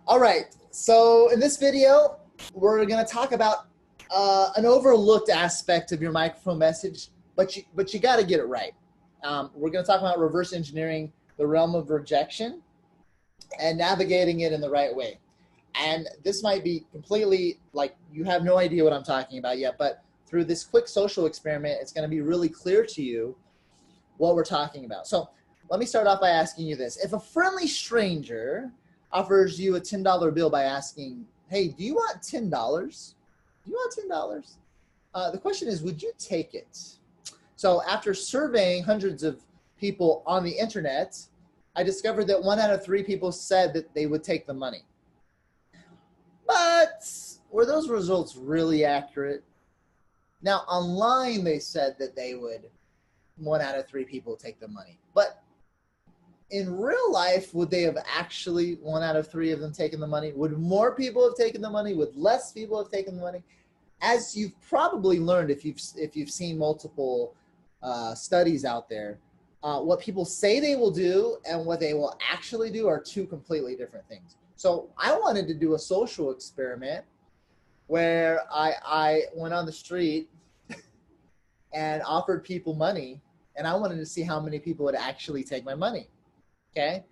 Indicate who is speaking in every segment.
Speaker 1: All right, so in this video, we're going to talk about an overlooked aspect of your microphone message, but you got to get it right. We're going to talk about reverse engineering the realm of rejection and navigating it in the right way. And this might be completely like you have no idea what I'm talking about yet, but through this quick social experiment, it's going to be really clear to you what we're talking about. So let me start off by asking you this. If a friendly stranger offers you a $10 bill by asking, hey, do you want $10? Do you want $10? The question is, would you take it? So after surveying hundreds of people on the internet, I discovered that 1 out of 3 people said that they would take the money. But were those results really accurate? Now, online, they said that they would, 1 out of 3 people take the money. But in real life, would they have actually 1 out of 3 of them taken the money? Would more people have taken the money? Would less people have taken the money? As you've probably learned, if you've seen multiple studies out there, what people say they will do and what they will actually do are 2 completely different things. So I wanted to do a social experiment where I went on the street and offered people money, and I wanted to see how many people would actually take my money. Okay?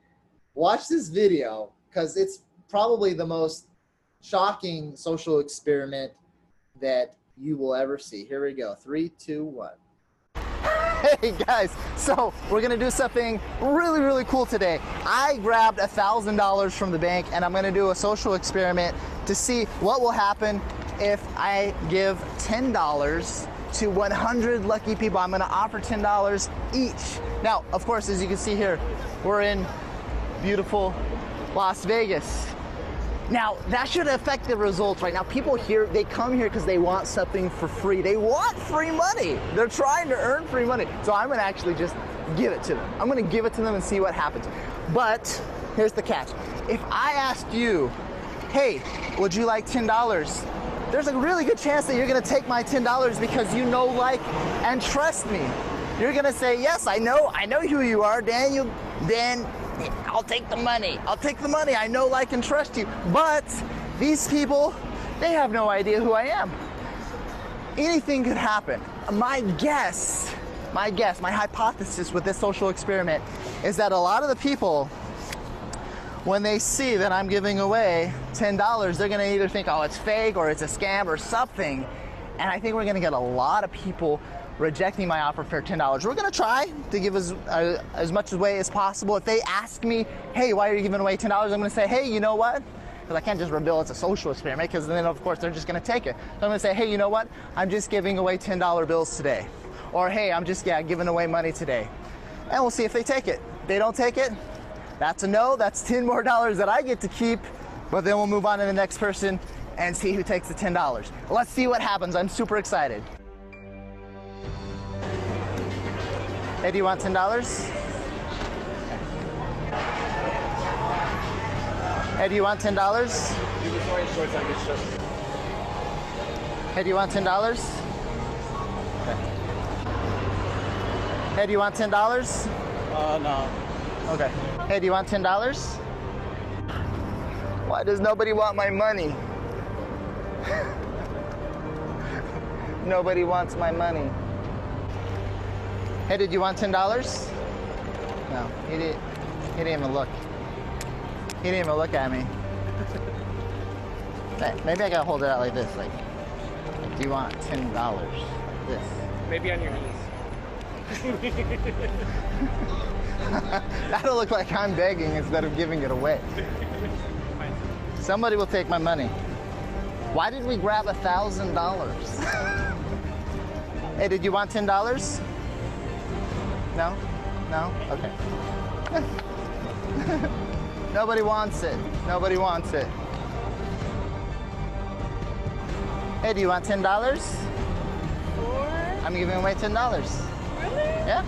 Speaker 1: Watch this video because it's probably the most shocking social experiment that you will ever see. Here we go. 3, 2, 1. Hey guys, so we're gonna do something really cool today. I grabbed $1,000 from the bank and I'm gonna do a social experiment to see what will happen if I give $10 to 100 lucky people. I'm gonna offer $10 each. Now, of course, as you can see here, we're in beautiful Las Vegas. Now, that should affect the results right now. People here, they come here because they want something for free. They want free money. They're trying to earn free money. So I'm gonna actually just give it to them. I'm gonna give it to them and see what happens. But here's the catch. If I asked you, hey, would you like $10? There's a really good chance that you're gonna take my $10 because you know, like, and trust me. You're gonna say, yes, I know who you are, Daniel. Then I'll take the money. I'll take the money. I know, like, and trust you. But these people, they have no idea who I am. Anything could happen. My hypothesis with this social experiment is that a lot of the people, when they see that I'm giving away $10, they're gonna either think, oh, it's fake or it's a scam or something. And I think we're gonna get a lot of people rejecting my offer for $10. We're gonna try to give as much away as possible. If they ask me, hey, why are you giving away $10? I'm gonna say, hey, you know what? Because I can't just reveal it's a social experiment, because then of course they're just gonna take it. So I'm gonna say, hey, you know what? I'm just giving away $10 bills today. Or hey, I'm just giving away money today. And we'll see if they take it. If they don't take it, that's a no. That's $10 more that I get to keep. But then we'll move on to the next person and see who takes the $10. Let's see what happens. I'm super excited. Hey, do you want $10? Hey, do you want $10? Hey, do you want $10? Okay. Hey, do you want $10?
Speaker 2: No.
Speaker 1: Okay. Hey, do you want $10? Why does nobody want my money? Nobody wants my money. Hey, did you want $10? No, he didn't even look. He didn't even look at me. Maybe I gotta hold it out like this, like do you want $10? This.
Speaker 2: Maybe on your knees.
Speaker 1: That'll look like I'm begging instead of giving it away. Somebody will take my money. Why did we grab $1,000? Hey, did you want $10? No? No? Okay. Nobody wants it. Nobody wants it. Hey, do you want $10? I'm giving away $10.
Speaker 3: Really?
Speaker 1: Yeah.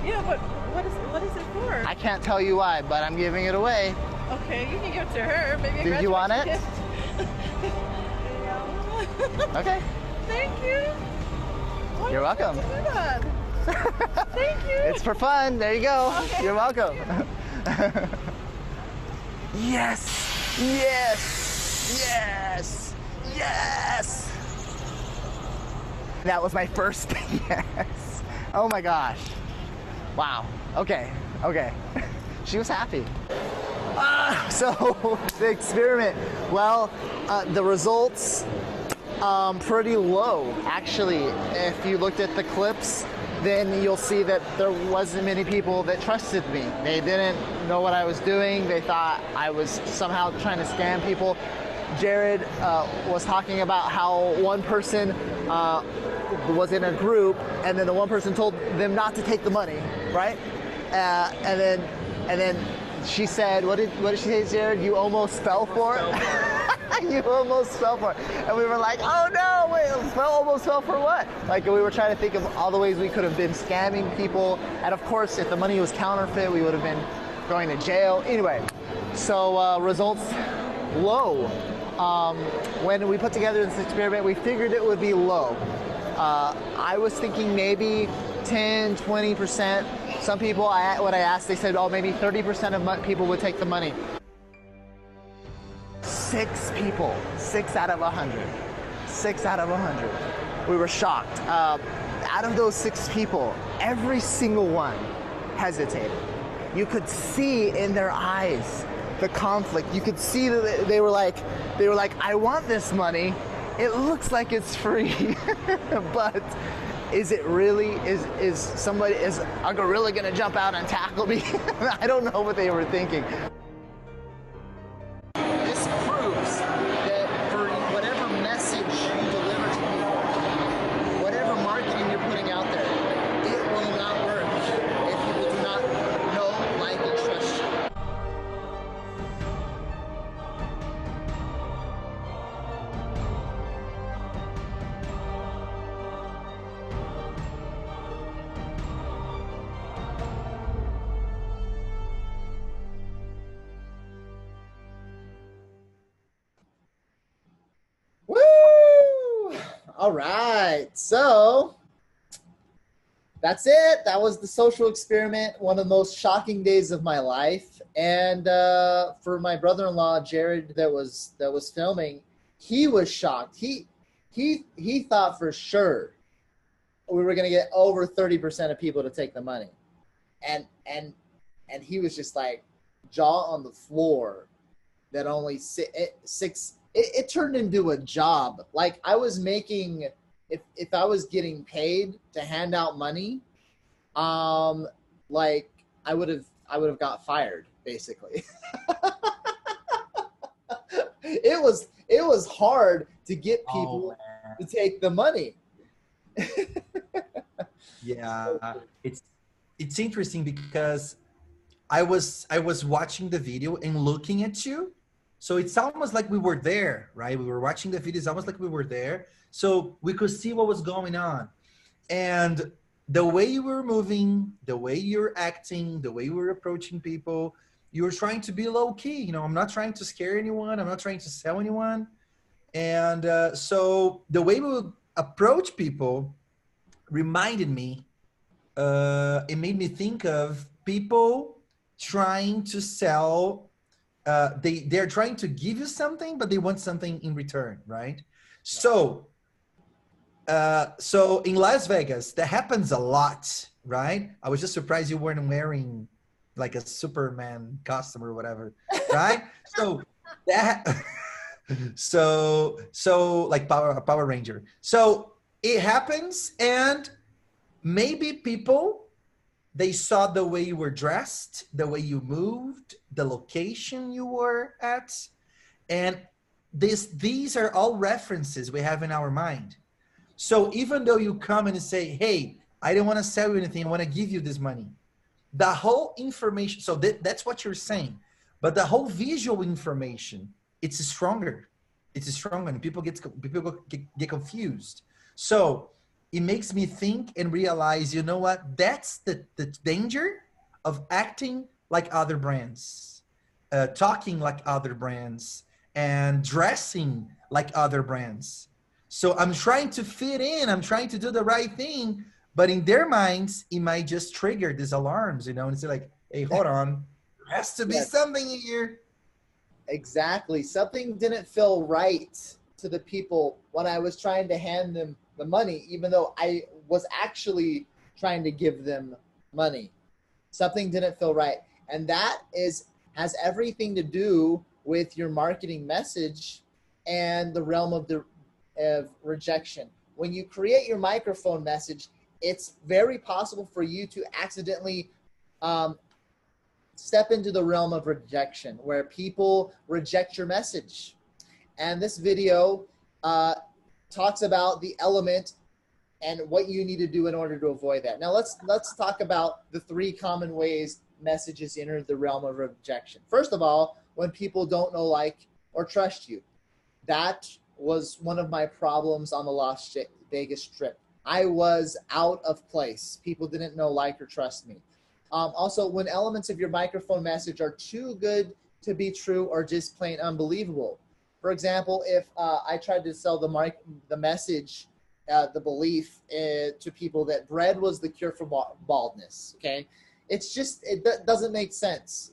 Speaker 3: Yeah, but what is it for?
Speaker 1: I can't tell you why, but I'm giving it away.
Speaker 3: Okay, you can give it to her. Maybe
Speaker 1: Did you want it?
Speaker 3: No.
Speaker 1: Okay.
Speaker 3: Thank you. Why
Speaker 1: You're
Speaker 3: did you
Speaker 1: welcome.
Speaker 3: have to do that? Thank you.
Speaker 1: It's for fun. There you go.
Speaker 3: Okay,
Speaker 1: You're welcome.
Speaker 4: Yes, yes, yes, yes. That was my first yes. Oh my gosh. Wow. Okay. She was happy. So the experiment, well, the results, pretty low. Actually, if you looked at the clips, then you'll see that there wasn't many people that trusted me. They didn't know what I was doing. They thought I was somehow trying to scam people. Jared was talking about how one person was in a group, and then the one person told them not to take the money, right? And then she said, what did she say, Jared? You almost fell for it? You almost fell for it. And we were like, oh no, wait, almost fell for what? Like, we were trying to think of all the ways we could have been scamming people. And of course, if the money was counterfeit, we would have been going to jail. Anyway, so results low. When we put together this experiment, we figured it would be low. I was thinking maybe 10, 20%. Some people, when I asked, they said, oh, maybe 30% of people would take the money. 6 people, 6 out of 100. 6 out of 100. We were shocked. Out of those 6 people, every single one hesitated. You could see in their eyes the conflict. You could see that they were like, I want this money. It looks like it's free, but is it really? Is a gorilla gonna jump out and tackle me? I don't know what they were thinking. This proves that for whatever message you deliver to people, whatever marketing you're putting out there, it will not work if people do not know, like, and trust you.
Speaker 1: Woo! All right, so that's it. That was the social experiment, one of the most shocking days of my life. And for my brother-in-law, Jared, that was filming, he was shocked. He thought for sure we were gonna get over 30% of people to take the money, and he was just like jaw on the floor that only 6. It turned into a job. Like, I was making, if I was getting paid to hand out money, like I would have got fired, basically. It was hard to get people to take the money.
Speaker 5: Yeah, it's interesting because I was watching the video and looking at you. So it's almost like we were there, right? We were watching the videos, almost like we were there. So we could see what was going on. And the way you were moving, the way you're acting, the way you were approaching people, you were trying to be low key. You know, I'm not trying to scare anyone. I'm not trying to sell anyone. And so the way we would approach people reminded me, it made me think of people trying to sell. They're trying to give you something, but they want something in return, right? So in Las Vegas, that happens a lot, right? I was just surprised you weren't wearing like a Superman costume or whatever, right? So that, so like Power Ranger. So it happens, and maybe people, they saw the way you were dressed, the way you moved, the location you were at. And these are all references we have in our mind. So even though you come and say, hey, I don't want to sell you anything, I want to give you this money. The whole information, so that's what you're saying. But the whole visual information, it's stronger. It's stronger, and people get confused. So it makes me think and realize, you know what? That's the danger of acting like other brands, talking like other brands, and dressing like other brands. So I'm trying to fit in. I'm trying to do the right thing. But in their minds, it might just trigger these alarms, you know, and it's like, hey, hold on. There has to be something here.
Speaker 1: Exactly. Something didn't feel right to the people when I was trying to hand them the money, even though I was actually trying to give them money. Something didn't feel right. And that has everything to do with your marketing message and the realm of rejection. When you create your microphone message, it's very possible for you to accidentally um, step into the realm of rejection where people reject your message. And this video talks about the element and what you need to do in order to avoid that. Now let's talk about the 3 common ways messages enter the realm of rejection. First of all, when people don't know, like, or trust you. That was one of my problems on the Las Vegas trip. I was out of place. People didn't know, like, or trust me. Also, when elements of your microphone message are too good to be true or just plain unbelievable. For example, if I tried to sell the message, the belief to people that bread was the cure for baldness, okay? It doesn't make sense.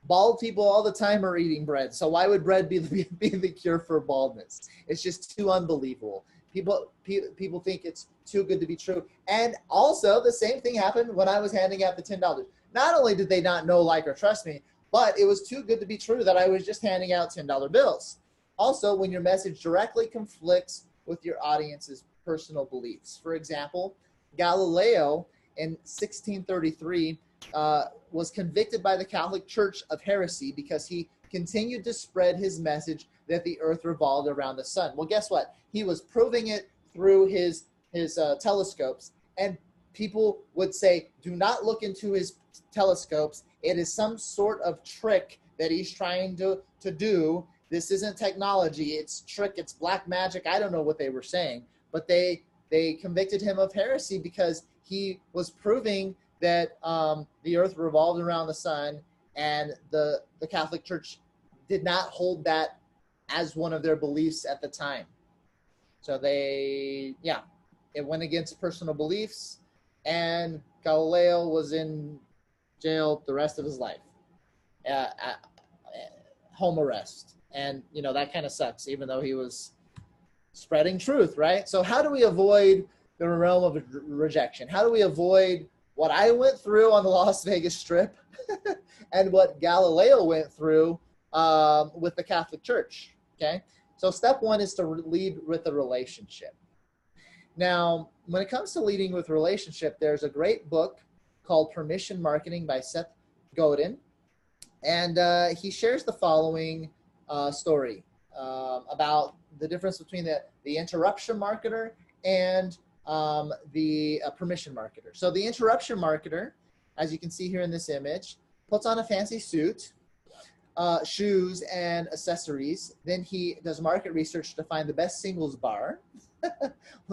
Speaker 1: Bald people all the time are eating bread, so why would bread be the cure for baldness? It's just too unbelievable. People think it's too good to be true. And also, the same thing happened when I was handing out the $10. Not only did they not know, like, or trust me, but it was too good to be true that I was just handing out $10 bills. Also, when your message directly conflicts with your audience's personal beliefs. For example, Galileo in 1633 was convicted by the Catholic Church of heresy because he continued to spread his message that the earth revolved around the sun. Well, guess what? He was proving it through his telescopes, and people would say, do not look into his telescopes. It is some sort of trick that he's trying to do. This isn't technology. It's trick. It's black magic. I don't know what they were saying, but they convicted him of heresy because he was proving that the earth revolved around the sun, and the Catholic Church did not hold that as one of their beliefs at the time. So it went against personal beliefs, and Galileo was in jail the rest of his life, home arrest. And, that kind of sucks, even though he was spreading truth, right? So how do we avoid the realm of rejection? How do we avoid what I went through on the Las Vegas Strip and what Galileo went through with the Catholic Church, okay? So step 1 is to lead with a relationship. Now, when it comes to leading with relationship, there's a great book called Permission Marketing by Seth Godin. And he shares the following story about the difference between the interruption marketer and the permission marketer. So the interruption marketer, as you can see here in this image, puts on a fancy suit, shoes, and accessories. Then he does market research to find the best singles bar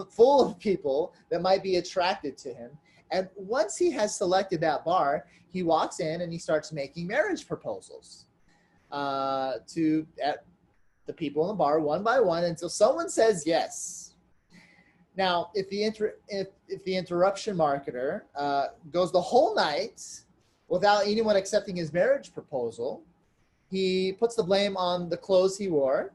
Speaker 1: full of people that might be attracted to him. And once he has selected that bar, he walks in and he starts making marriage proposals to the people in the bar one by one until someone says yes. Now, if the interruption marketer goes the whole night without anyone accepting his marriage proposal, he puts the blame on the clothes he wore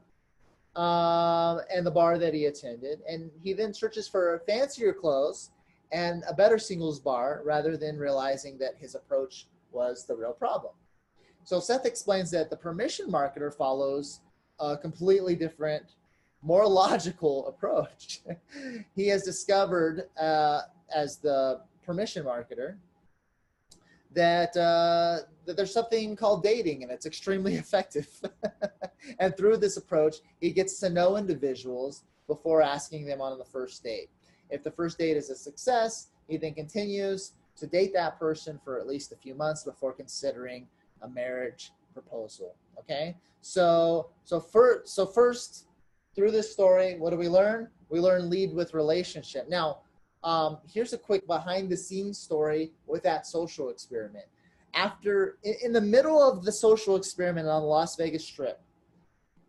Speaker 1: and the bar that he attended, and he then searches for fancier clothes and a better singles bar rather than realizing that his approach was the real problem. So Seth explains that the permission marketer follows a completely different, more logical approach. He has discovered as the permission marketer that there's something called dating, and it's extremely effective. And through this approach, he gets to know individuals before asking them on the first date. If the first date is a success, he then continues to date that person for at least a few months before considering a marriage proposal. Okay, so first, through this story, what do we learn? We learn lead with relationship. Now, here's a quick behind-the-scenes story with that social experiment. In the middle of the social experiment on the Las Vegas Strip,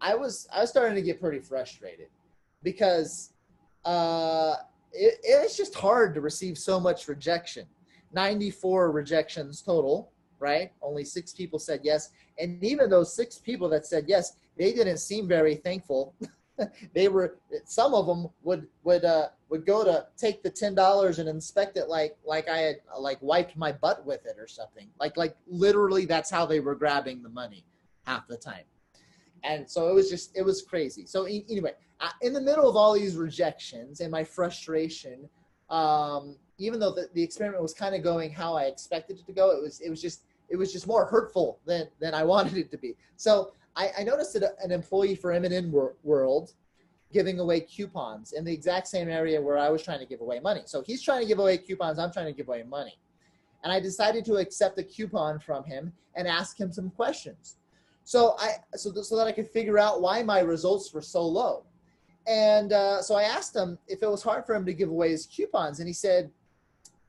Speaker 1: I was starting to get pretty frustrated because it's just hard to receive so much rejection. 94 rejections total right? Only 6 people said yes. And even those 6 people that said yes, they didn't seem very thankful. Some of them would go to take the $10 and inspect it like I had like wiped my butt with it or something. Like literally that's how they were grabbing the money half the time. And so it was crazy. So anyway, in the middle of all these rejections and my frustration, even though the experiment was kind of going how I expected it to go, it was just more hurtful than I wanted it to be. So I noticed that an employee for M&M World giving away coupons in the exact same area where I was trying to give away money. So he's trying to give away coupons, I'm trying to give away money. And I decided to accept a coupon from him and ask him some questions. So that I could figure out why my results were so low. And so I asked him if it was hard for him to give away his coupons. And he said,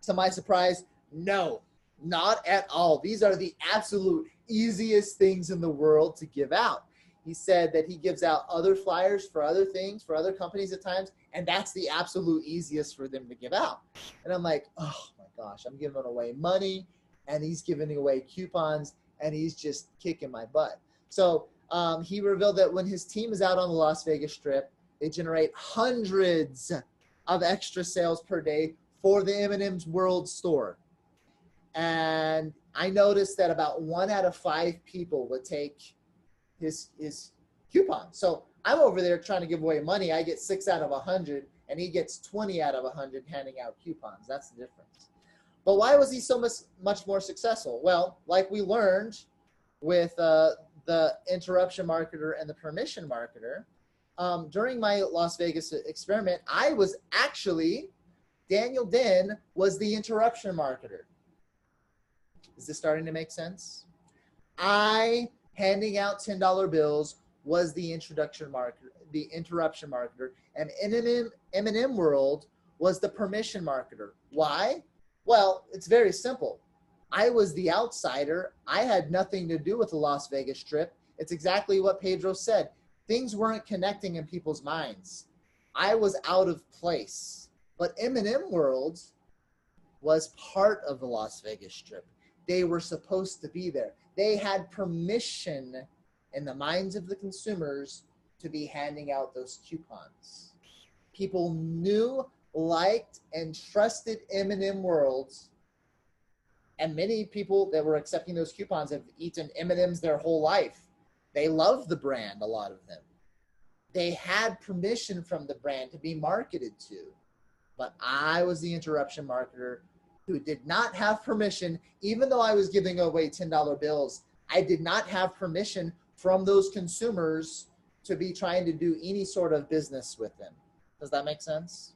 Speaker 1: to my surprise, no, not at all. These are the absolute easiest things in the world to give out. He said that he gives out other flyers for other things, for other companies at times, and that's the absolute easiest for them to give out. And I'm like, oh my gosh, I'm giving away money, and he's giving away coupons, and he's just kicking my butt. So he revealed that when his team is out on the Las Vegas Strip, they generate hundreds of extra sales per day for the M&M's World store. And I noticed that about 1 out of 5 people would take his coupon. So I'm over there trying to give away money. I get 6 out of 100, and he gets 20 out of 100 handing out coupons. That's the difference. But why was he so much more successful? Well, like we learned with the interruption marketer and the permission marketer, during my Las Vegas experiment, I was actually, Daniel Den was the interruption marketer. Is this starting to make sense? I, handing out $10 bills, was the interruption marketer, and M&M World was the permission marketer. Why? Well, it's very simple. I was the outsider. I had nothing to do with the Las Vegas Strip. It's exactly what Pedro said. Things weren't connecting in people's minds. I was out of place. But M&M World was part of the Las Vegas Strip. They were supposed to be there. They had permission in the minds of the consumers to be handing out those coupons. People knew, liked, and trusted M&M World. And many people that were accepting those coupons have eaten M&Ms their whole life. They love the brand, a lot of them. They had permission from the brand to be marketed to. But I was the interruption marketer who did not have permission, even though I was giving away $10 bills. I did not have permission from those consumers to be trying to do any sort of business with them. Does that make sense?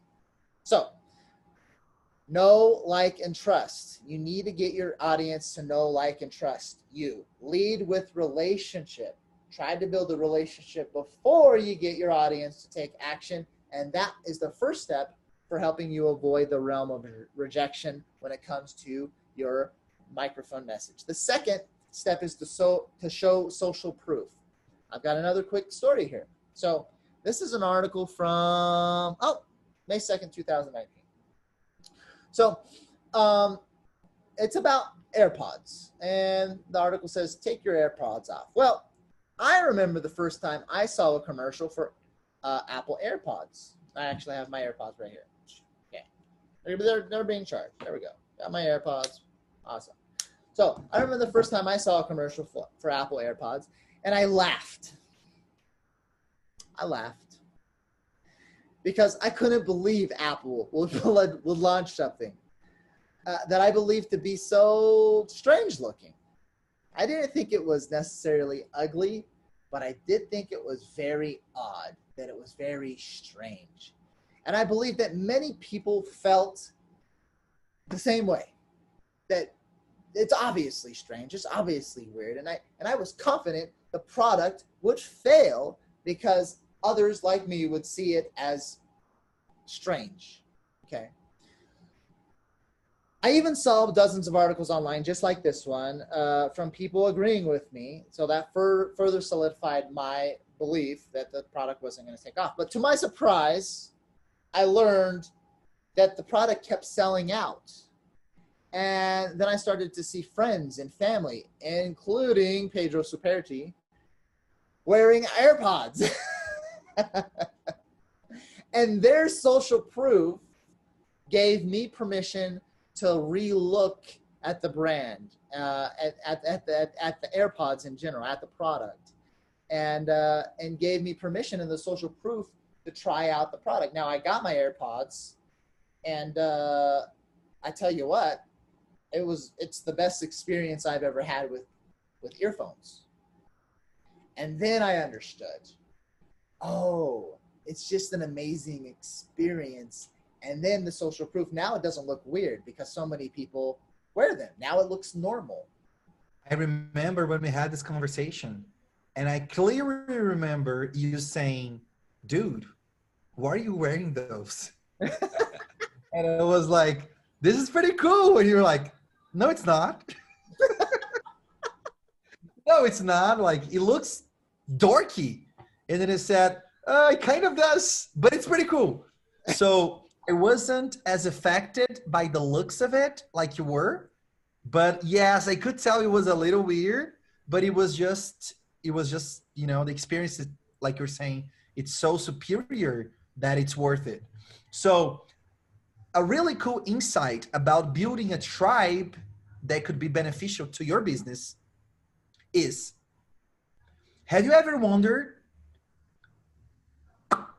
Speaker 1: So, know, like, and trust. You need to get your audience to know, like, and trust you. Lead with relationship. Try to build a relationship before you get your audience to take action. And that is the first step for helping you avoid the realm of rejection when it comes to your microphone message. The second step is to show social proof. I've got another quick story here. So this is an article from, May 2nd, 2019. So it's about AirPods. And the article says, take your AirPods off. Well, I remember the first time I saw a commercial for Apple AirPods. I actually have my AirPods right here. Okay. They're being charged. There we go. Got my AirPods. Awesome. So I remember the first time I saw a commercial for Apple AirPods, and I laughed. Because I couldn't believe Apple would launch something that I believed to be so strange looking. I didn't think it was necessarily ugly, but I did think it was very odd, that it was very strange. And I believe that many people felt the same way, that it's obviously strange, it's obviously weird. And I was confident the product would fail because others like me would see it as strange, okay? I even saw dozens of articles online, just like this one, from people agreeing with me. So that further solidified my belief that the product wasn't going to take off. But to my surprise, I learned that the product kept selling out. And then I started to see friends and family, including Pedro Superti, wearing AirPods. And their social proof gave me permission to re-look at the brand, at the AirPods in general, at the product, and gave me permission in the social proof to try out the product. Now I got my AirPods, and I tell you what, it's the best experience I've ever had with earphones. And then I understood, oh, it's just an amazing experience. And then the social proof, now it doesn't look weird because so many people wear them. Now it looks normal.
Speaker 5: I remember when we had this conversation, and I clearly remember you saying, dude, why are you wearing those? And I was like, this is pretty cool. And you're like, no, it's not. No, it's not. Like, it looks dorky. And then it said, it kind of does, but it's pretty cool. So I wasn't as affected by the looks of it like you were. But yes, I could tell it was a little weird, but it was just, you know, the experience is, like you're saying, it's so superior that it's worth it. So a really cool insight about building a tribe that could be beneficial to your business is, have you ever wondered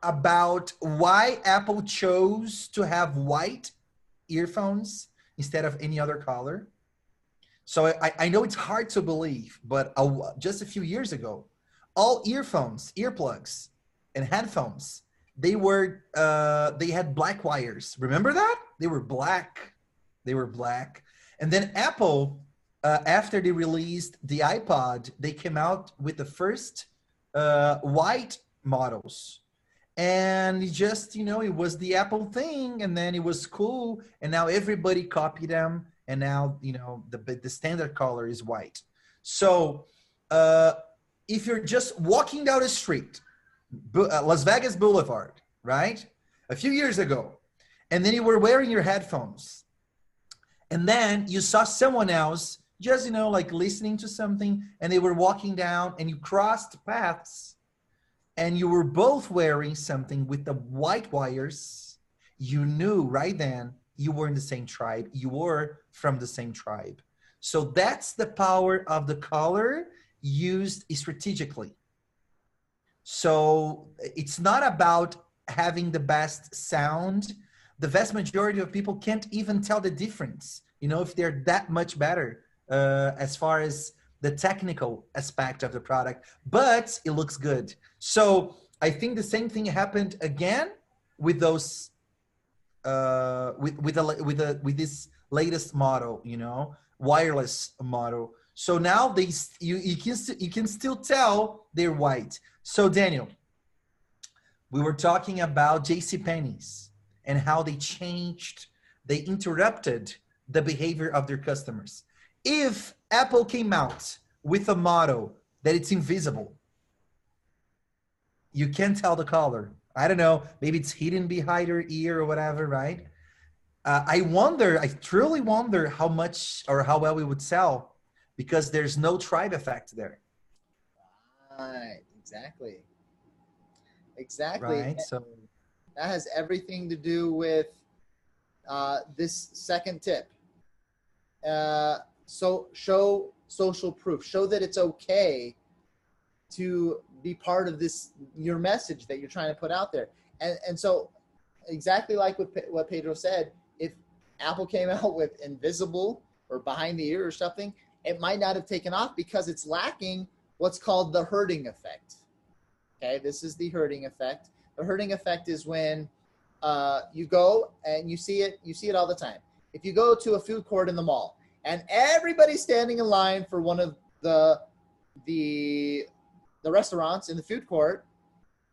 Speaker 5: about why Apple chose to have white earphones instead of any other color? So I know it's hard to believe, but just a few years ago, all earphones, earplugs, and headphones, they had black wires. Remember that? They were black. They were black. And then Apple, after they released the iPod, they came out with the first white models. And it just, you know, it was the Apple thing, and then it was cool, and now everybody copied them, and now, you know, the standard color is white. So if you're just walking down the street, Las Vegas Boulevard, right, a few years ago, and then you were wearing your headphones, and then you saw someone else just, you know, like listening to something, and they were walking down, and you crossed paths, and you were both wearing something with the white wires, you knew right then you were in the same tribe. You were from the same tribe. So that's the power of the color used strategically. So it's not about having the best sound. The vast majority of people can't even tell the difference, you know, if they're that much better as far as the technical aspect of the product, but it looks good. So I think the same thing happened again with those with this latest model, you know, wireless model. So now you can still tell they're white. So Daniel, we were talking about JCPenney's and how they interrupted the behavior of their customers. If Apple came out with a model that it's invisible, you can't tell the color. I don't know, maybe it's hidden behind your ear or whatever, right? I truly wonder how much or how well we would sell, because there's no tribe effect there.
Speaker 1: Right, exactly. Exactly.
Speaker 5: Right, so
Speaker 1: that has everything to do with this second tip. So show social proof. Show that it's okay to be part of this, your message that you're trying to put out there. And so exactly like what Pedro said, if Apple came out with invisible or behind the ear or something, it might not have taken off because it's lacking what's called the herding effect. Okay, this is the herding effect. The herding effect is when you go and you see it all the time. If you go to a food court in the mall and everybody's standing in line for one of the restaurants in the food court,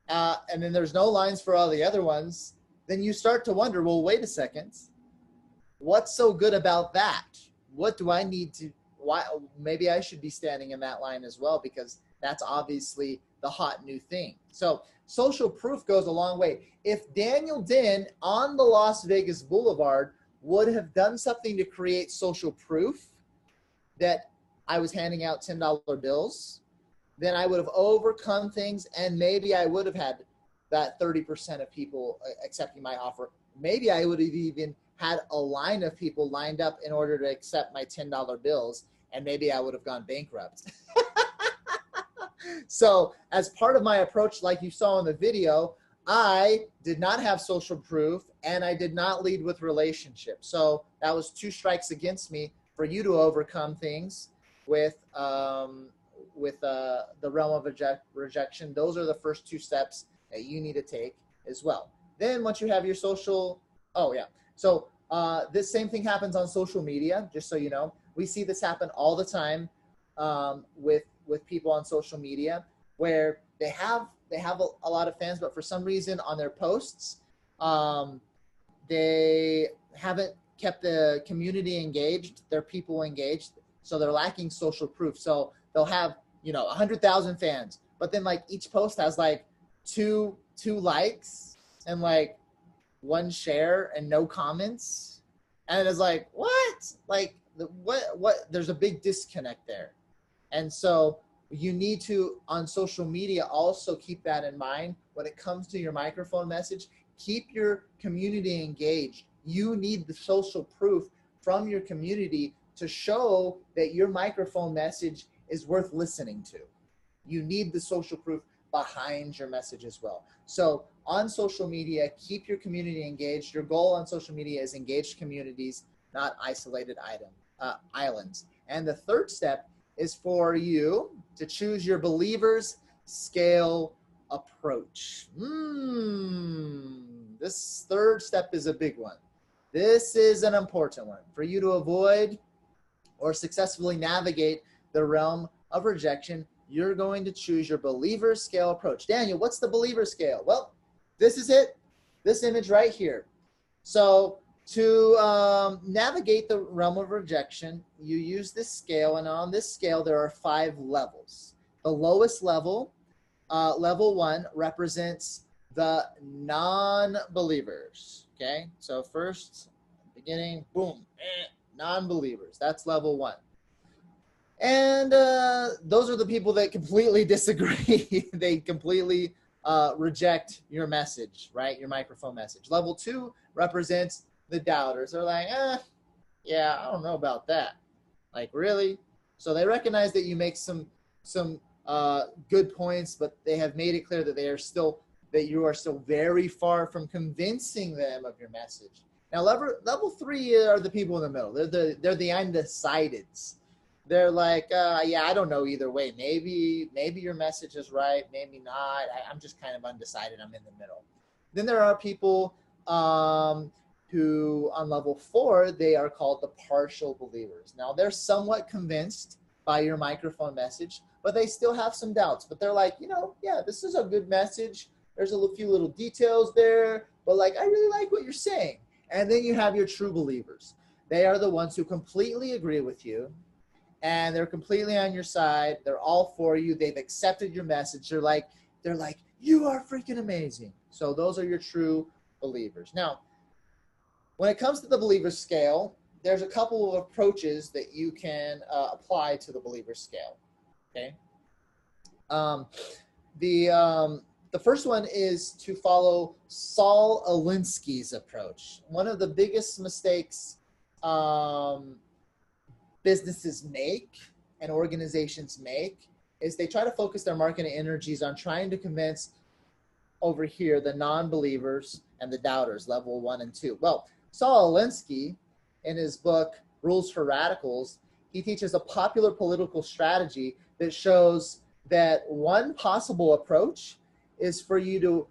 Speaker 1: and then there's no lines for all the other ones, then you start to wonder, well, wait a second, what's so good about that? What do I need to, why, maybe I should be standing in that line as well, because that's obviously the hot new thing. So social proof goes a long way. If Daniel Din on the Las Vegas Boulevard would have done something to create social proof that I was handing out $10 bills, then I would have overcome things, and maybe I would have had that 30% of people accepting my offer. Maybe I would have even had a line of people lined up in order to accept my $10 bills, and maybe I would have gone bankrupt. So as part of my approach, like you saw in the video, I did not have social proof, and I did not lead with relationships. So that was 2 strikes against me for you to overcome things with the realm of rejection. Those are the first 2 steps that you need to take as well. Then once you have your social, so this same thing happens on social media, just so you know. We see this happen all the time with people on social media, where they have a lot of fans, but for some reason on their posts, they haven't kept the community engaged, their people engaged, so they're lacking social proof. So they'll have 100,000 fans, but then like each post has like two likes and like 1 share and no comments, and it's like, what? Like what? There's a big disconnect there. And so you need to, on social media, also keep that in mind when it comes to your microphone message. Keep your community engaged. You need the social proof from your community to show that your microphone message is worth listening to. You need the social proof behind your message as well. So on social media, keep your community engaged. Your goal on social media is engaged communities, not isolated islands. And the third step is for you to choose your believers scale approach. This third step is a big one. This is an important one for you to avoid or successfully navigate the realm of rejection. You're going to choose your believer scale approach. Daniel, what's the believer scale? Well, this is it. This image right here. So to navigate the realm of rejection, you use this scale, and on this scale there are 5 levels. The lowest level, level 1, represents the non-believers. Okay, so first, beginning, boom, non-believers. That's level 1. And those are the people that completely disagree. They completely reject your message, right? Your microphone message. Level 2 represents the doubters. They're like, yeah, I don't know about that. Like, really? So they recognize that you make some good points, but they have made it clear that you are still very far from convincing them of your message. Now, level 3 are the people in the middle. They're the undecideds. They're like, yeah, I don't know either way. Maybe your message is right, maybe not. I'm just kind of undecided. I'm in the middle. Then there are people who, on level 4, they are called the partial believers. Now, they're somewhat convinced by your microphone message, but they still have some doubts. But they're like, yeah, this is a good message. There's a few little details there, but like, I really like what you're saying. And then you have your true believers. They are the ones who completely agree with you, and they're completely on your side. They're all for you. They've accepted your message. They're like, you are freaking amazing. So those are your true believers. Now, when it comes to the believer scale, there's a couple of approaches that you can apply to the believer scale. Okay. The first one is to follow Saul Alinsky's approach. One of the biggest mistakes businesses make and organizations make is they try to focus their marketing energies on trying to convince over here the non-believers and the doubters, level 1 and 2. Well, Saul Alinsky, in his book Rules for Radicals, he teaches a popular political strategy that shows that one possible approach is for you to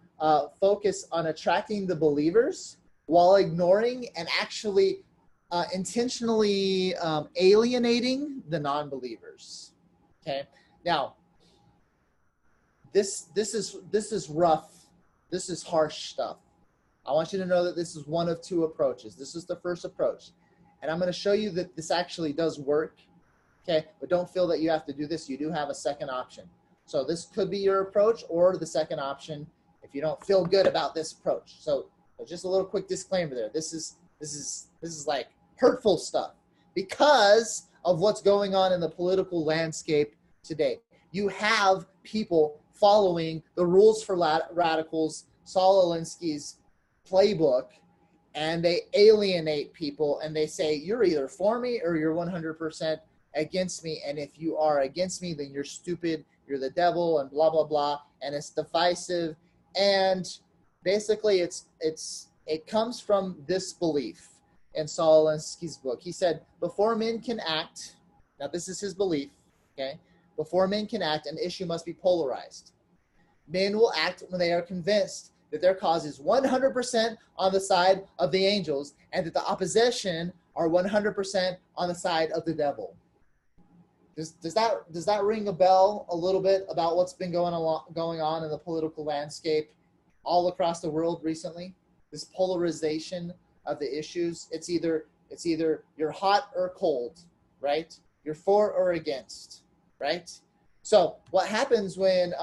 Speaker 1: focus on attracting the believers while ignoring and actually intentionally alienating the non-believers. Okay. Now, this is rough. This is harsh stuff. I want you to know that this is one of 2 approaches. This is the first approach, and I'm going to show you that this actually does work. Okay, but don't feel that you have to do this. You do have a second option. So this could be your approach or the second option if you don't feel good about this approach. So just a little quick disclaimer there. This is This is like hurtful stuff because of what's going on in the political landscape today. You have people following the rules for radicals, Saul Alinsky's playbook, and they alienate people and they say, you're either for me or you're 100% against me. And if you are against me, then you're stupid, you're the devil, and blah, blah, blah. And it's divisive. And basically it comes from this belief in Saul Alinsky's book. He said, before men can act, now this is his belief, okay? Before men can act, an issue must be polarized. Men will act when they are convinced that their cause is 100% on the side of the angels and that the opposition are 100% on the side of the devil. Does that ring a bell a little bit about what's been going on in the political landscape all across the world recently? This polarization of the issues. It's either you're hot or cold, right? You're for or against, right? So what happens when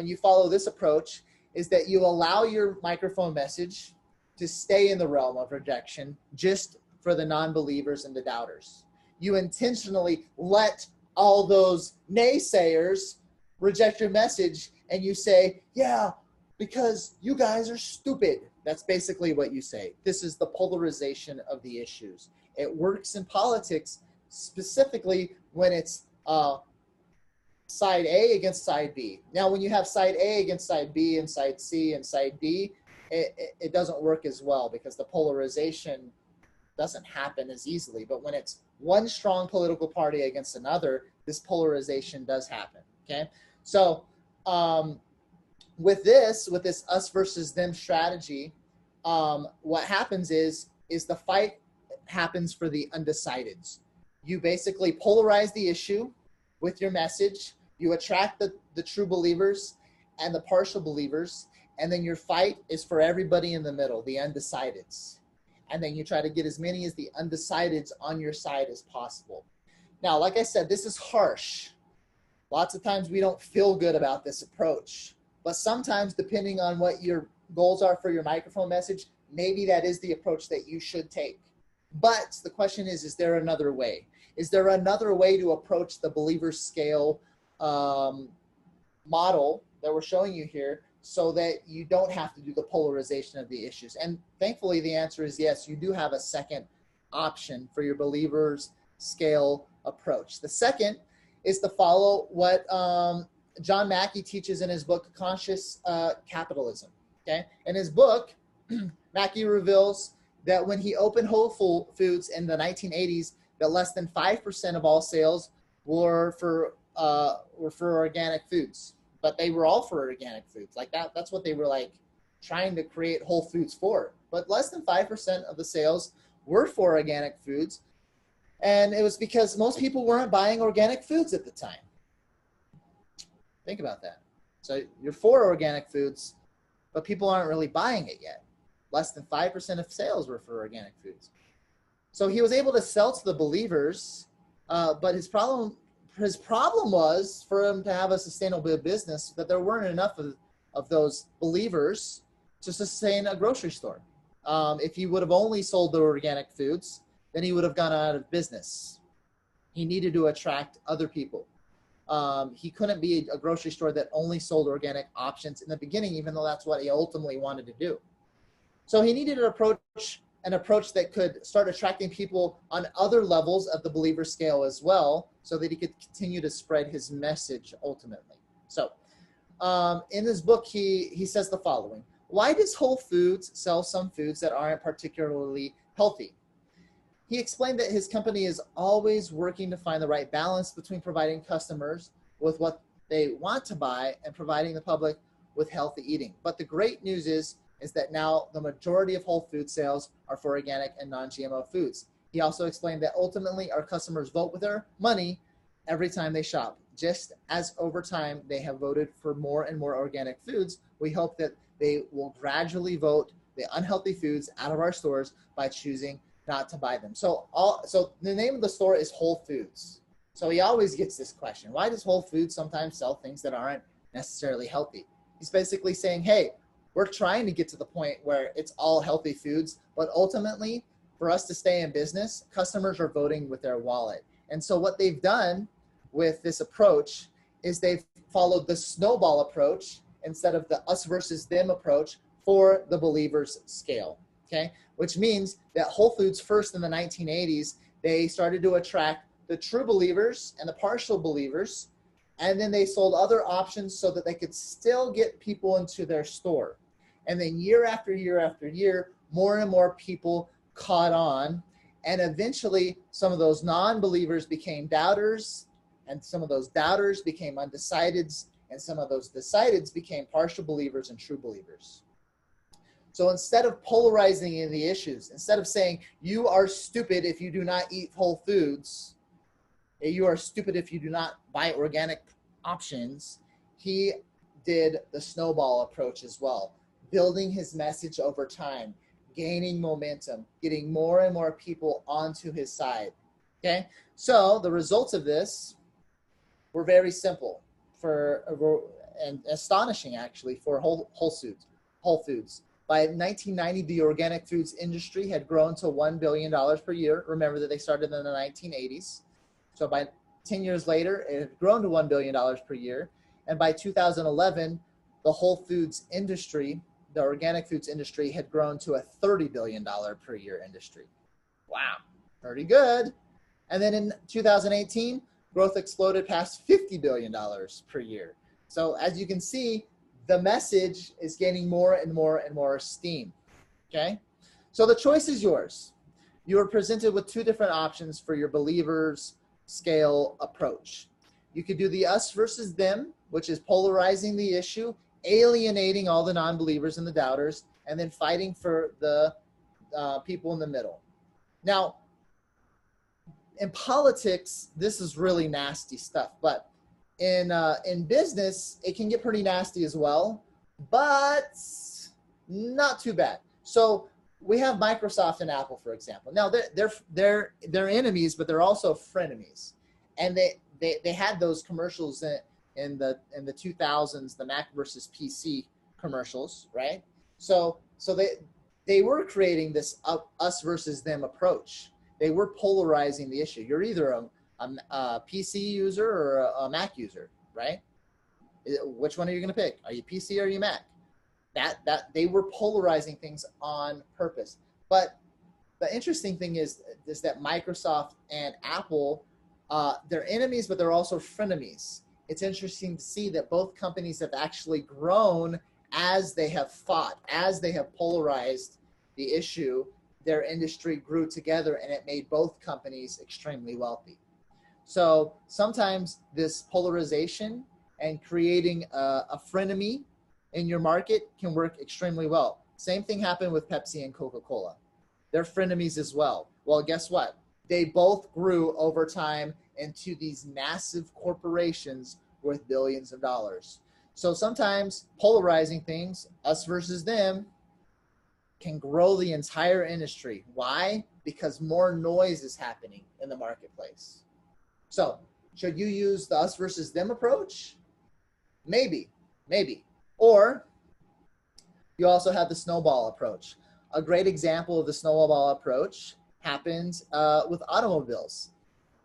Speaker 1: you follow this approach is that you allow your microphone message to stay in the realm of rejection just for the non-believers and the doubters. You intentionally let all those naysayers reject your message and you say, yeah, because you guys are stupid. That's basically what you say. This is the polarization of the issues. It works in politics specifically when it's side A against side B. Now, when you have side A against side B and side C and side D, it doesn't work as well because the polarization doesn't happen as easily. But when it's one strong political party against another, this polarization does happen, okay? So with this us versus them strategy, what happens is the fight happens for the undecideds. You basically polarize the issue with your message. You attract the true believers and the partial believers, and then your fight is for everybody in the middle, the undecideds. And then you try to get as many as the undecideds on your side as possible. Now, like I said, this is harsh. Lots of times we don't feel good about this approach, but sometimes depending on what your goals are for your microphone message, maybe that is the approach that you should take. But the question is there another way? Is there another way to approach the believer scale model that we're showing you here so that you don't have to do the polarization of the issues? And thankfully, the answer is yes, you do have a second option for your believers scale approach. The second is to follow what John Mackey teaches in his book, Conscious Capitalism. Okay, in his book, Mackey reveals that when he opened Whole Foods in the 1980s, that less than 5% of all sales were for organic foods, but they were all for organic foods. Like that's what they were like trying to create Whole Foods for. But less than 5% of the sales were for organic foods, and it was because most people weren't buying organic foods at the time. Think about that. So you're for organic foods, but people aren't really buying it yet. Less than 5% of sales were for organic foods. So he was able to sell to the believers, but his problem was for him to have a sustainable business that there weren't enough of those believers to sustain a grocery store. If he would have only sold the organic foods, then he would have gone out of business. He needed to attract other people. He couldn't be a grocery store that only sold organic options in the beginning, even though that's what he ultimately wanted to do. So he needed an approach that could start attracting people on other levels of the believer scale as well, so that he could continue to spread his message ultimately. So in his book, he says the following: why does Whole Foods sell some foods that aren't particularly healthy? He explained that his company is always working to find the right balance between providing customers with what they want to buy and providing the public with healthy eating. But the great news is that now the majority of Whole Food sales are for organic and non-GMO foods. He also explained that ultimately our customers vote with their money every time they shop. Just as over time they have voted for more and more organic foods, we hope that they will gradually vote the unhealthy foods out of our stores by choosing not to buy them. So the name of the store is Whole Foods. So he always gets this question: why does Whole Foods sometimes sell things that aren't necessarily healthy? He's basically saying, hey, we're trying to get to the point where it's all healthy foods, but ultimately for us to stay in business, customers are voting with their wallet. And so what they've done with this approach is they've followed the snowball approach instead of the us versus them approach for the believers scale, okay? Which means that Whole Foods first in the 1980s, they started to attract the true believers and the partial believers, and then they sold other options so that they could still get people into their store. And then year after year after year, more and more people caught on, and eventually some of those non-believers became doubters, and some of those doubters became undecideds, and some of those decideds became partial believers and true believers. So instead of polarizing in the issues, instead of saying, you are stupid if you do not eat whole foods, you are stupid if you do not buy organic options, he did the snowball approach as well, building his message over time, gaining momentum, getting more and more people onto his side, okay? So the results of this were very simple and astonishing, actually, for Whole Foods. By 1990, the organic foods industry had grown to $1 billion per year. Remember that they started in the 1980s. So by 10 years later, it had grown to $1 billion per year. And by 2011, the Whole Foods industry, the organic foods industry, had grown to a $30 billion per year industry. Wow, pretty good. And then in 2018, growth exploded past $50 billion per year. So as you can see, the message is gaining more and more and more steam, okay? So the choice is yours. You are presented with two different options for your believers scale approach. You could do the us versus them, which is polarizing the issue, alienating all the non-believers and the doubters, and then fighting for the people in the middle. Now, in politics, this is really nasty stuff, but in business, it can get pretty nasty as well, but not too bad. So we have Microsoft and Apple, for example. Now they're enemies, but they're also frenemies, and they had those commercials in the 2000s, the Mac versus PC commercials, right? So they were creating this us versus them approach. They were polarizing the issue. You're either a PC user or a Mac user, right? Which one are you going to pick? Are you PC or are you Mac? That they were polarizing things on purpose. But the interesting thing is that Microsoft and Apple, they're enemies, but they're also frenemies. It's interesting to see that both companies have actually grown as they have fought, as they have polarized the issue. Their industry grew together, and it made both companies extremely wealthy. So sometimes this polarization and creating a frenemy in your market can work extremely well. Same thing happened with Pepsi and Coca-Cola. They're frenemies as well. Well, guess what? They both grew over time into these massive corporations worth billions of dollars. So sometimes polarizing things, us versus them, can grow the entire industry. Why? Because more noise is happening in the marketplace. So should you use the us versus them approach? Maybe. Or you also have the snowball approach. A great example of the snowball approach happens with automobiles.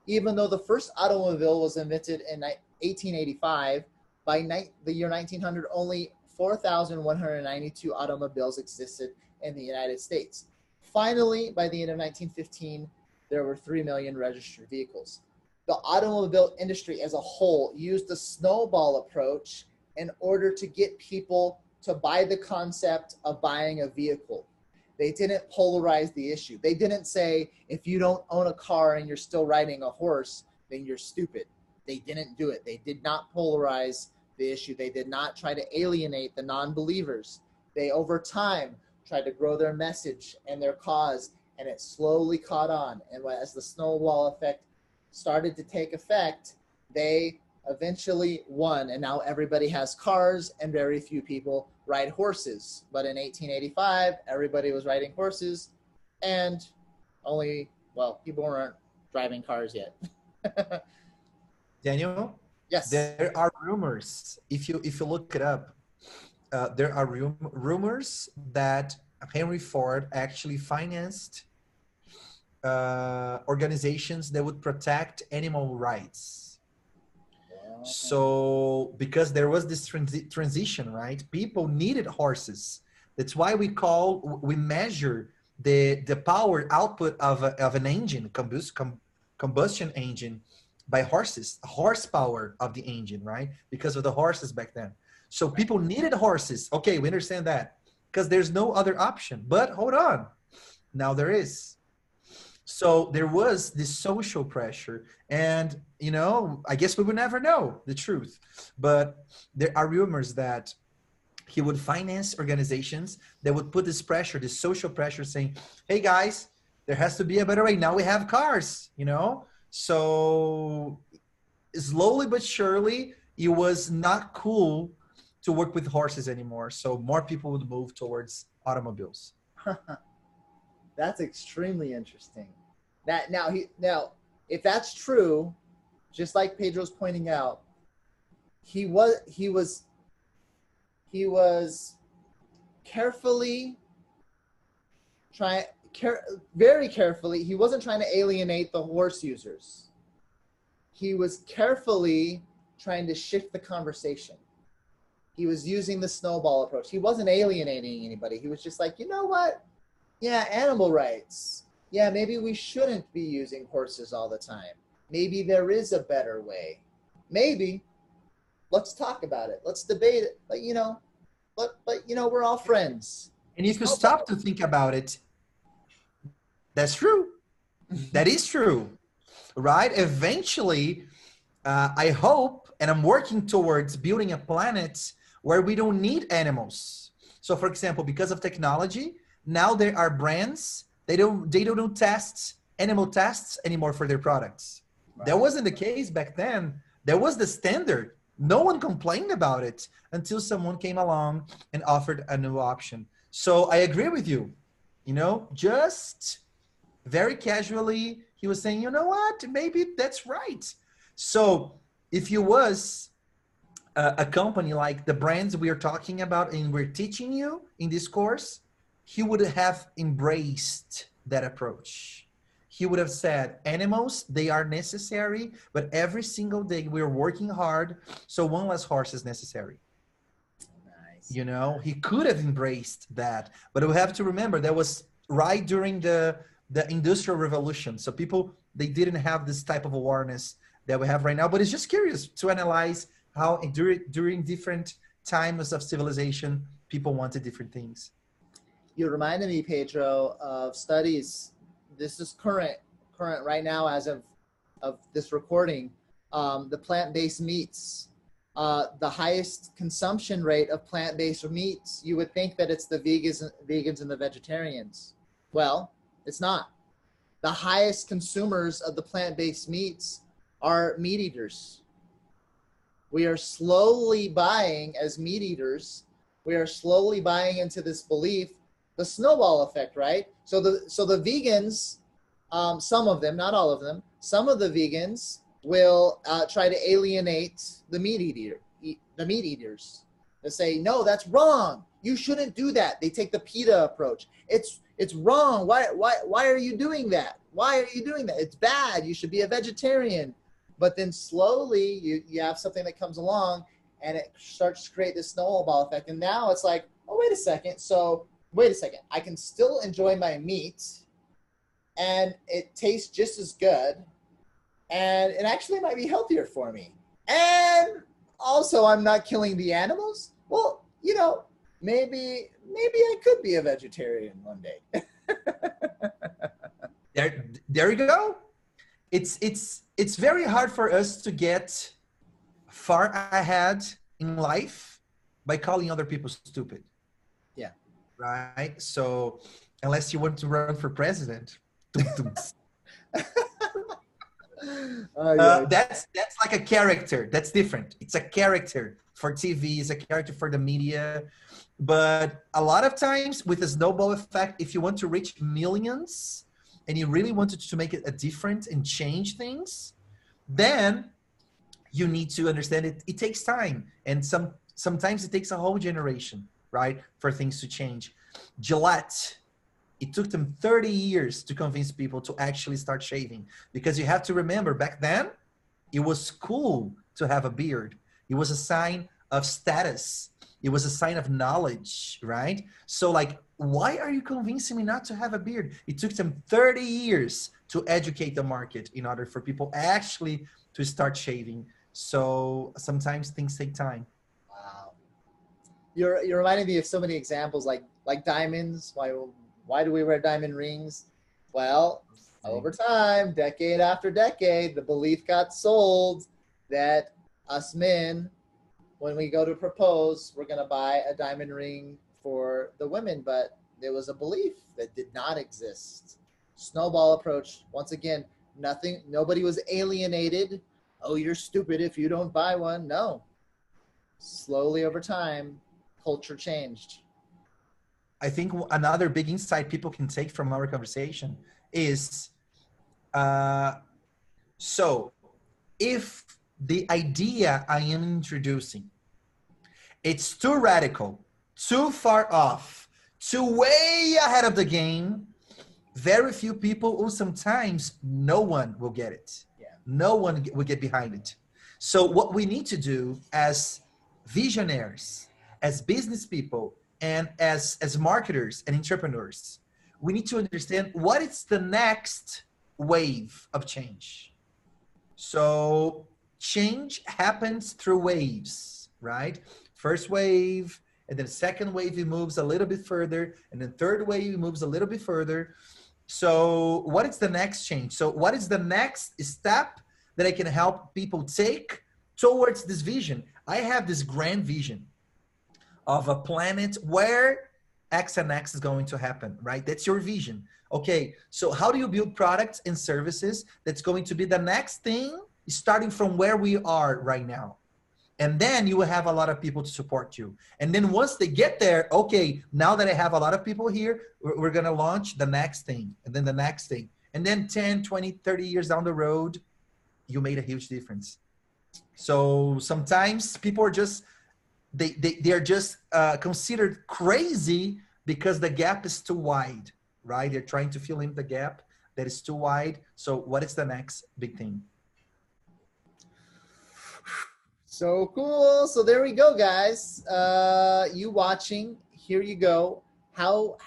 Speaker 1: Even though the first automobile was invented in 1885, by the year 1900, only 4,192 automobiles existed in the United States. Finally, by the end of 1915, there were 3 million registered vehicles. The automobile industry as a whole used the snowball approach in order to get people to buy the concept of buying a vehicle. They didn't polarize the issue. They didn't say, if you don't own a car and you're still riding a horse, then you're stupid. They didn't do it. They did not polarize the issue. They did not try to alienate the non-believers. They, over time, tried to grow their message and their cause, and it slowly caught on. And as the snowball effect started to take effect, they eventually won, and now everybody has cars and very few people ride horses. But in 1885, everybody was riding horses, and people weren't driving cars yet.
Speaker 5: Daniel?
Speaker 1: Yes.
Speaker 5: There are rumors, if you look it up, there are rumors that Henry Ford actually financed organizations that would protect animal rights. So because there was this transition, right? People needed horses. That's why we measure the power output of an engine, combustion engine, by horses, horsepower of the engine, right? Because of the horses back then. So people needed horses. Okay, we understand that because there's no other option. But hold on, now there is. So there was this social pressure, and I guess we would never know the truth, but there are rumors that he would finance organizations that would put this pressure, this social pressure, saying, hey guys, there has to be a better way. Now we have cars, so slowly but surely it was not cool to work with horses anymore, so more people would move towards automobiles.
Speaker 1: That's extremely interesting. Now, if that's true, just like Pedro's pointing out, he was carefully very carefully. He wasn't trying to alienate the horse users. He was carefully trying to shift the conversation. He was using the snowball approach. He wasn't alienating anybody. He was just like, you know what? Yeah, animal rights. Yeah, maybe we shouldn't be using horses all the time. Maybe there is a better way. Maybe. Let's talk about it. Let's debate it. But we're all friends.
Speaker 5: And if you stop to think about it, that's true. That is true, right? Eventually, I hope, and I'm working towards building a planet where we don't need animals. So, for example, because of technology, now there are brands, they don't do animal tests anymore for their products. Right. That wasn't the case back then. That was the standard. No one complained about it until someone came along and offered a new option. So I agree with you. Just very casually, he was saying, you know what, maybe that's right. So if you was a company like the brands we are talking about and we're teaching you in this course, he would have embraced that approach. He would have said, animals, they are necessary, but every single day we're working hard, so one less horse is necessary. Nice. He could have embraced that, but we have to remember that was right during the Industrial Revolution. So people, they didn't have this type of awareness that we have right now, but it's just curious to analyze how during different times of civilization, people wanted different things.
Speaker 1: You reminded me, Pedro, of studies. This is current right now as of this recording. The plant-based meats, the highest consumption rate of plant-based meats. You would think that it's the vegans and the vegetarians. Well, it's not. The highest consumers of the plant-based meats are meat eaters. We are slowly buying, as meat eaters, we are slowly buying into this belief, the snowball effect, right? So the vegans, some of them, not all of them, some of the vegans will try to alienate the meat eaters. They say, no, that's wrong. You shouldn't do that. They take the PETA approach. It's wrong. Why are you doing that? Why are you doing that? It's bad. You should be a vegetarian. But then slowly you have something that comes along and it starts to create this snowball effect. And now it's like, oh, wait a second. I can still enjoy my meat and it tastes just as good. And it actually might be healthier for me. And also I'm not killing the animals. Well, maybe I could be a vegetarian one day.
Speaker 5: There you go. It's very hard for us to get far ahead in life by calling other people stupid.
Speaker 1: Yeah.
Speaker 5: Right? So unless you want to run for president, that's like a character. That's different. It's a character for TV, it's a character for the media. But a lot of times with the snowball effect, if you want to reach millions and you really wanted to make it a difference and change things, then you need to understand it takes time. And sometimes it takes a whole generation, right, for things to change. Gillette It took them 30 years to convince people to actually start shaving, because you have to remember back then, it was cool to have a beard. It was a sign of status. It was a sign of knowledge, right? So like, why are you convincing me not to have a beard? It took them 30 years to educate the market in order for people actually to start shaving. So sometimes things take time.
Speaker 1: Wow. You're reminding me of so many examples like diamonds. Why do we wear diamond rings? Well, over time, decade after decade, the belief got sold that us men, when we go to propose, we're going to buy a diamond ring for the women, but there was a belief that did not exist. Snowball approach. Once again, nobody was alienated. Oh, you're stupid if you don't buy one. No. Slowly over time, culture changed.
Speaker 5: I think another big insight people can take from our conversation is, so if the idea I am introducing, it's too radical, too far off, too way ahead of the game, very few people, or sometimes no one will get it.
Speaker 1: Yeah.
Speaker 5: No one will get behind it. So what we need to do as visionaries, as business people, and as marketers and entrepreneurs, we need to understand what is the next wave of change. So change happens through waves, right? First wave, and then second wave, it moves a little bit further, and then third wave, it moves a little bit further. So what is the next change? So what is the next step that I can help people take towards this vision? I have this grand vision of a planet where X and X is going to happen, right? That's your vision. Okay, so how do you build products and services that's going to be the next thing, starting from where we are right now? And then you will have a lot of people to support you. And then once they get there, okay, now that I have a lot of people here, we're gonna launch the next thing, and then the next thing. And then 10, 20, 30 years down the road, you made a huge difference. So sometimes people are just, they are just considered crazy because the gap is too wide, right? They're trying to fill in the gap that is too wide. So what is the next big thing?
Speaker 1: So cool. So there we go, guys. You watching, here you go. How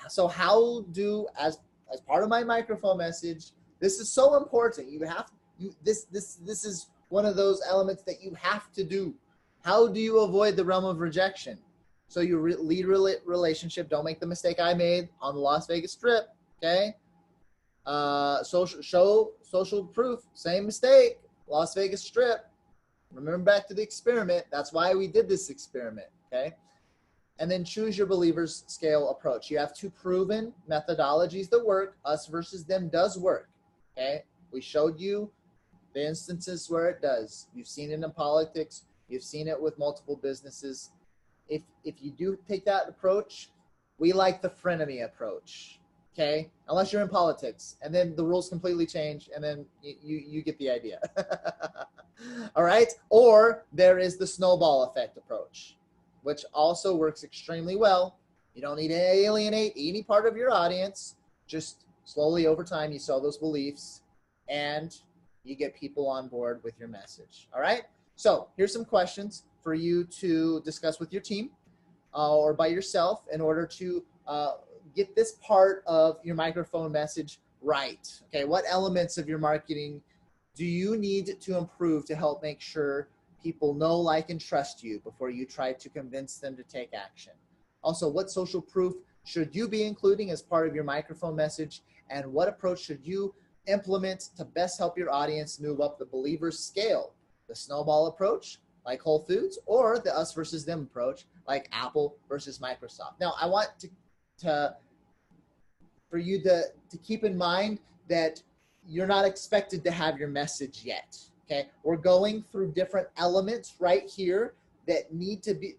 Speaker 1: do, as part of my microphone message, this is so important. This is one of those elements that you have to do. How do you avoid the realm of rejection? So you lead relationship. Don't make the mistake I made on the Las Vegas Strip. Okay. Social proof. Same mistake. Las Vegas Strip. Remember back to the experiment. That's why we did this experiment, okay? And then choose your believers scale approach. You have two proven methodologies that work. Us versus them does work, okay? We showed you the instances where it does. You've seen it in politics. You've seen it with multiple businesses. If you do take that approach, we like the frenemy approach, okay? Unless you're in politics, and then the rules completely change, and then you get the idea. All right? Or there is the snowball effect approach, which also works extremely well. You don't need to alienate any part of your audience. Just slowly over time, you sow those beliefs, and you get people on board with your message. All right? So here's some questions for you to discuss with your team or by yourself in order to get this part of your microphone message right. Okay, what elements of your marketing do you need to improve to help make sure people know, like, and trust you before you try to convince them to take action? Also, what social proof should you be including as part of your microphone message? And what approach should you implement to best help your audience move up the believers scale? The snowball approach, like Whole Foods, or the us versus them approach, like Apple versus Microsoft. Now, I want for you to keep in mind that you're not expected to have your message yet, okay? We're going through different elements right here that need to be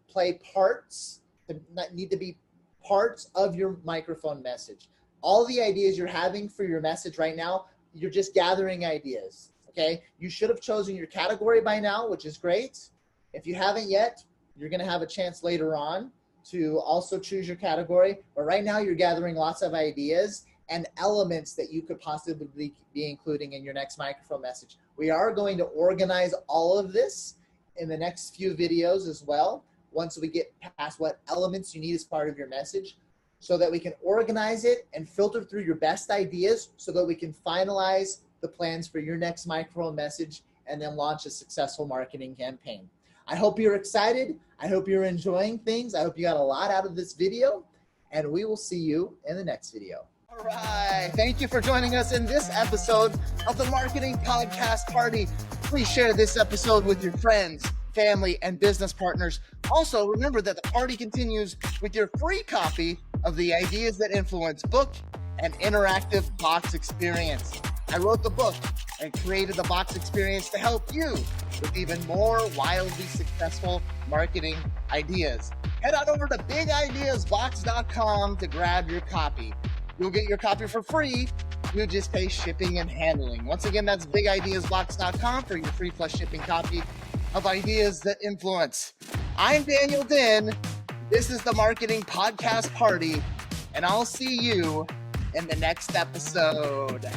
Speaker 1: parts of your microphone message. All the ideas you're having for your message right now, you're just gathering ideas, okay? You should have chosen your category by now, which is great. If you haven't yet, you're gonna have a chance later on. to also choose your category. But right now you're gathering lots of ideas and elements that you could possibly be including in your next microphone message. We are going to organize all of this in the next few videos as well, once we get past what elements you need as part of your message, so that we can organize it and filter through your best ideas so that we can finalize the plans for your next microphone message and then launch a successful marketing campaign. I hope you're excited. I hope you're enjoying things. I hope you got a lot out of this video, and we will see you in the next video. All right. Thank you for joining us in this episode of the Marketing Podcast Party. Please share this episode with your friends, family, and business partners. Also, remember that the party continues with your free copy of the Ideas That Influence book and interactive box experience. I wrote the book and created the box experience to help you with even more wildly successful marketing ideas. Head on over to bigideasbox.com to grab your copy. You'll get your copy for free. You just pay shipping and handling. Once again, that's bigideasbox.com for your free plus shipping copy of Ideas That Influence. I'm Daniel Din. This is the Marketing Podcast Party, and I'll see you in the next episode.